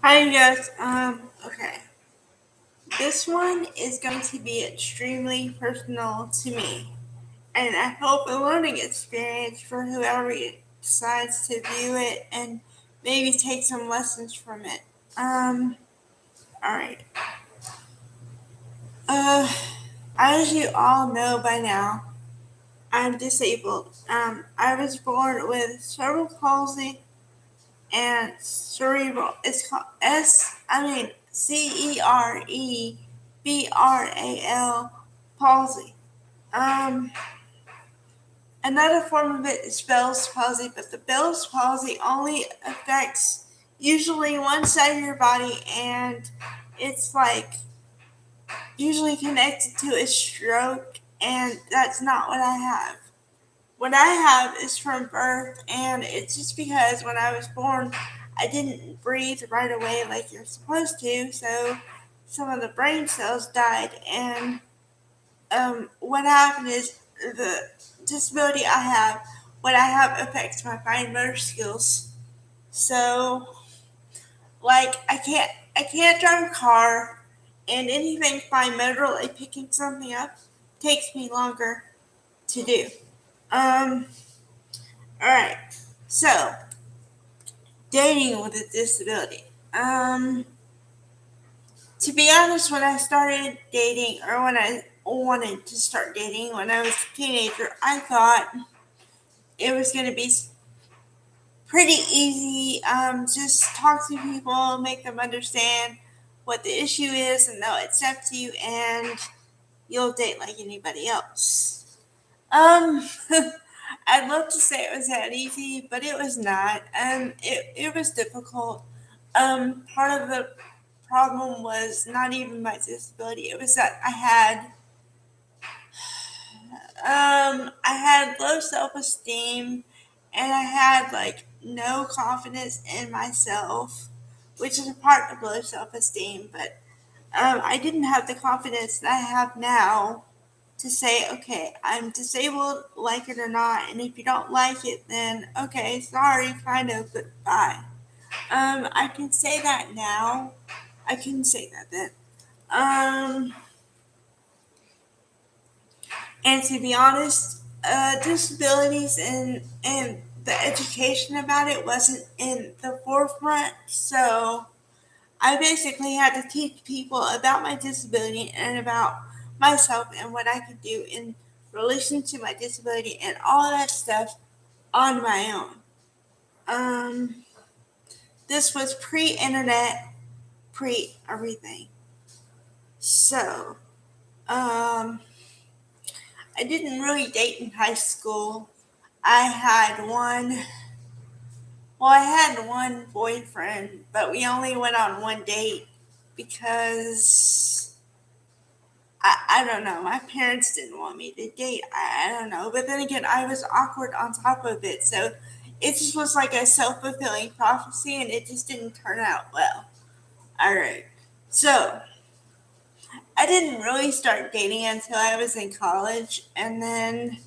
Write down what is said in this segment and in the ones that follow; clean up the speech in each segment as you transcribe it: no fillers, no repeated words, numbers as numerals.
Hi guys. Okay. This one is going to be extremely personal to me, and I hope a learning experience for whoever decides to view it and maybe take some lessons from it. All right. Uh, as you all know by now, I'm disabled. I was born with cerebral palsy and cerebral. It's called cerebral palsy. Um, Another form of it is Bell's palsy, but the Bell's palsy only affects usually one side of your body, and it's like usually connected to a stroke, and that's not what I have. What I have is from birth, and it's just because when I was born, I didn't breathe right away like you're supposed to, so some of the brain cells died. And what happened is the disability I have, what I have affects my fine motor skills. So, like, I can't drive a car, and anything fine motor, like picking something up, takes me longer to do. Um, all right. So, dating with a disability. To be honest, when I started dating, or when I wanted to start dating when I was a teenager, I thought it was going to be pretty easy. Just talk to people, make them understand what the issue is, and they'll accept you, and you'll date like anybody else. Um, I'd love to say it was that easy, but it was not. It was difficult. Part of the problem was not even my disability. It was that I had low self esteem, and I had like no confidence in myself, which is a part of low self esteem. But I didn't have the confidence that I have now to say, okay, I'm disabled, like it or not, and if you don't like it, then okay, sorry, kind of, but bye. I can say that now. I couldn't say that then. Um, and to be honest, disabilities and the education about it wasn't in the forefront, so I basically had to teach people about my disability and about myself and what I could do in relation to my disability and all that stuff on my own. Um, this was pre-internet, pre-everything. So, um, I didn't really date in high school. I had one, I had one boyfriend, but we only went on one date because I don't know. My parents didn't want me to date. I don't know. But then again, I was awkward on top of it. So it just was like a self fulfilling prophecy, and it just didn't turn out well. All right. So I didn't really start dating until I was in college. And then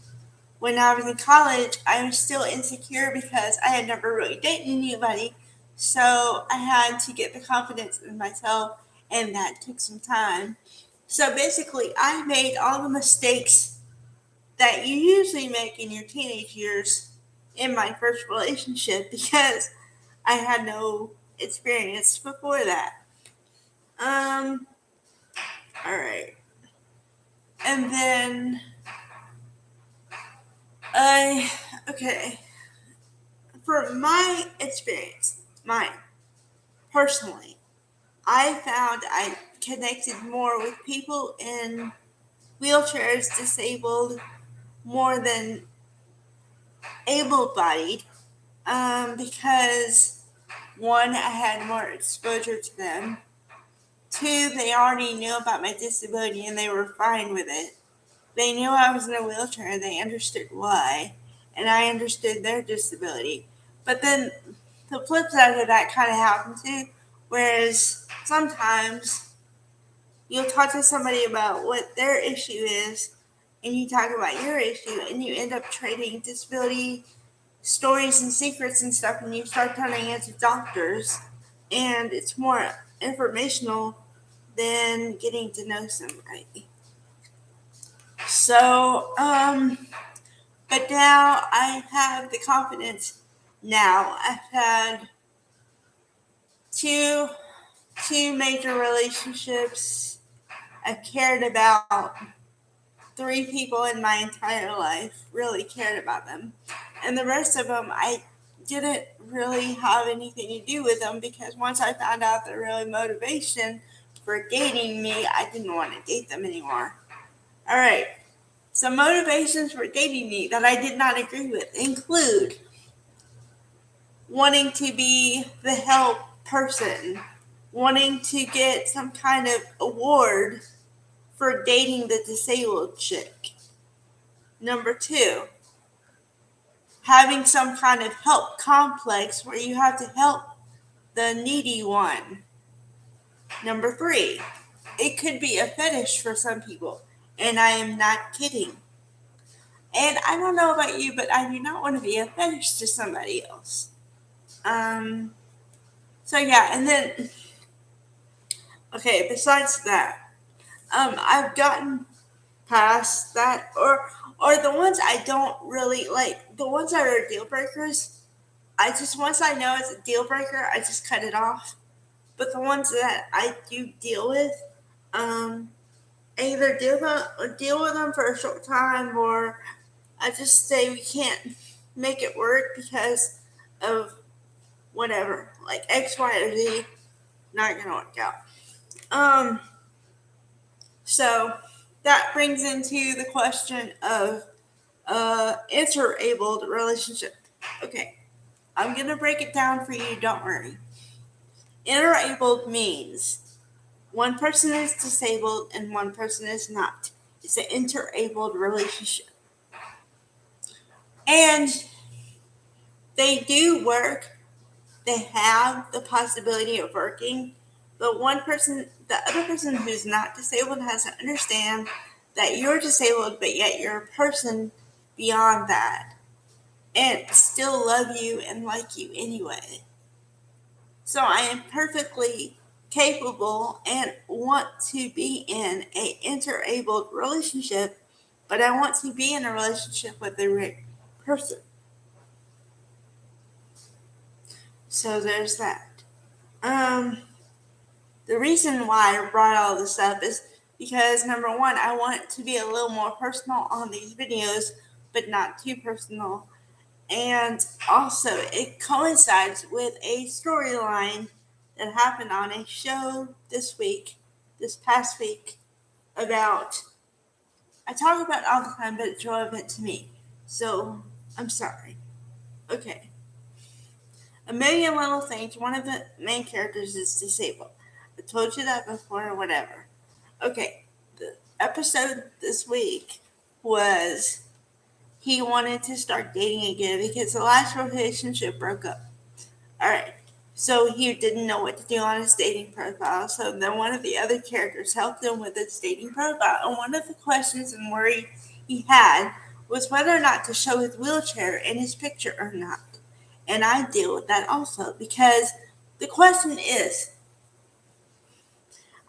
when I was in college, I was still insecure because I had never really dated anybody. So I had to get the confidence in myself, and that took some time. So basically, I made all the mistakes that you usually make in your teenage years in my first relationship because I had no experience before that. Um, all right. And then I, okay, for my experience, mine personally, I found I connected more with people in wheelchairs, disabled, more than able bodied, because one, I had more exposure to them. Two, they already knew about my disability and they were fine with it. They knew I was in a wheelchair and they understood why, and I understood their disability. But then the flip side of that kind of happened too, whereas sometimes you'll talk to somebody about what their issue is, and you talk about your issue, and you end up trading disability stories and secrets and stuff, and you start turning into doctors and it's more informational than getting to know somebody. So, but now I have the confidence. Now I've had two major relationships. I've cared about 3 people in my entire life, really cared about them. And the rest of them, I didn't really have anything to do with them because once I found out the real motivation for dating me, I didn't want to date them anymore. All right. Some motivations for dating me that I did not agree with include wanting to be the help person, wanting to get some kind of award for dating the disabled chick. Number 2, having some kind of help complex where you have to help the needy one. Number 3, it could be a fetish for some people, and I am not kidding. And I don't know about you, but I do not want to be a fetish to somebody else. So yeah, and then, okay, besides that, I've gotten past that, or the ones I don't really like, the ones that are deal breakers, once I know it's a deal breaker, I just cut it off. But the ones that I do deal with, I either deal with them for a short time, or I just say we can't make it work because of whatever, like X, Y, or Z, not gonna work out. So that brings into the question of interabled relationship. Okay, I'm gonna break it down for you, don't worry. Interabled means one person is disabled and one person is not. It's an interabled relationship. And they do work, they have the possibility of working, but the other person who's not disabled has to understand that you're disabled, but yet you're a person beyond that and still love you and like you anyway. So I am perfectly capable and want to be in a interabled relationship, but I want to be in a relationship with the right person. So there's that. The reason why I brought all this up is because number 1, I want it to be a little more personal on these videos, but not too personal. And also, it coincides with a storyline that happened on a show this past week, about, I talk about it all the time, but it's relevant to me. So, I'm sorry. Okay. A Million Little Things, one of the main characters is disabled. I told you that before, or whatever. Okay, the episode this week was he wanted to start dating again because the last relationship broke up. Alright, so he didn't know what to do on his dating profile, so then one of the other characters helped him with his dating profile, and one of the questions and worry he had was whether or not to show his wheelchair in his picture or not. And I deal with that also, because the question is,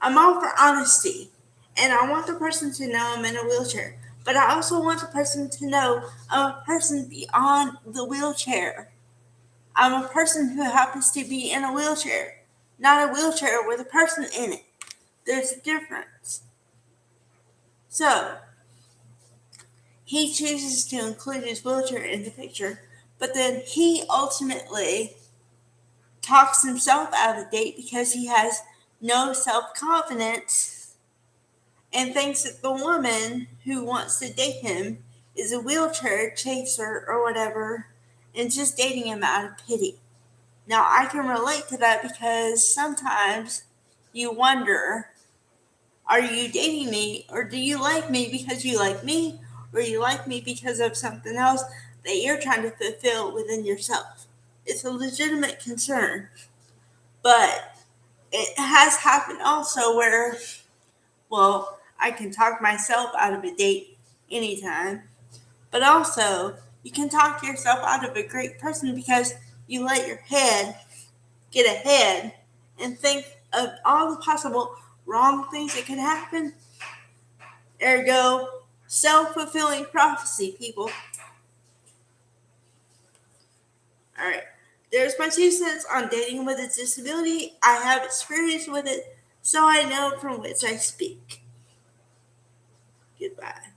I'm all for honesty, and I want the person to know I'm in a wheelchair, but I also want the person to know I'm a person beyond the wheelchair. I'm a person who happens to be in a wheelchair, not a wheelchair with a person in it. There's a difference. So, he chooses to include his wheelchair in the picture, but then he ultimately talks himself out of the date because he has no self-confidence and thinks that the woman who wants to date him is a wheelchair chaser or whatever and just dating him out of pity. Now, I can relate to that because sometimes you wonder, are you dating me, or do you like me because you like me, or you like me because of something else that you're trying to fulfill within yourself? It's a legitimate concern, but it has happened also where, well, I can talk myself out of a date anytime, but also you can talk yourself out of a great person because you let your head get ahead and think of all the possible wrong things that could happen. Ergo, self-fulfilling prophecy, people. All right. There's my 2 cents on dating with a disability. I have experience with it, so I know from which I speak. Goodbye.